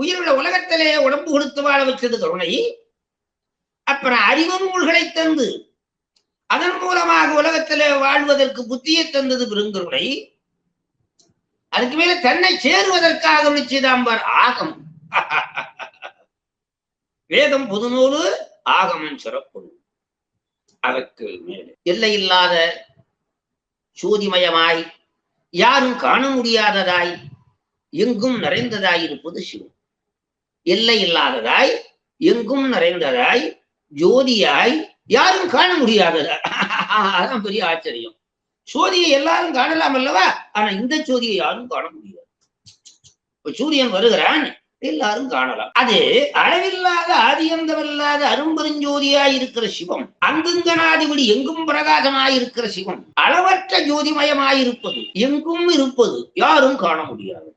உயிருள்ள உலகத்திலே உடம்பு கொடுத்து வாழ வச்சது கருணை. அப்புறம் அறிவு நூல்களை தந்து அதன் மூலமாக உலகத்திலே வாழ்வதற்கு புத்தியை தந்தது பெருங்கருணை. அதுக்கு மேல தன்னை சேருவதற்காக விழிச்சுதாம்பார் ஆகம். வேதம் புதுநூறு, ஆகமம் சிறப்பு. அதற்கு மேலே எல்லையில்லாத சோதிமயமாய் யாரும் காண முடியாததாய் எங்கும் நிறைந்ததாய் இருப்பது சிவம். எல்லை இல்லாததாய் எங்கும் நிறைந்ததாய் ஜோதியாய் யாரும் காண முடியாததாய். அதான் பெரிய ஆச்சரியம். சோதியை எல்லாரும் காணலாம் அல்லவா, ஆனா இந்த சோதியை யாரும் காண முடியாது. இப்ப சூரியன் வருகிறான், எல்லாரும் காணலாம். அது அளவில்லாத ஆதியந்தமில்லாத அரும்பெருஞ்சோதியாய் இருக்கிற சிவம், அங்குங்கனாதிபடி எங்கும் பிரகாசமாயிருக்கிற சிவம், அளவற்ற ஜோதிமயமாயிருப்பது, எங்கும் இருப்பது, யாரும் காண முடியாது.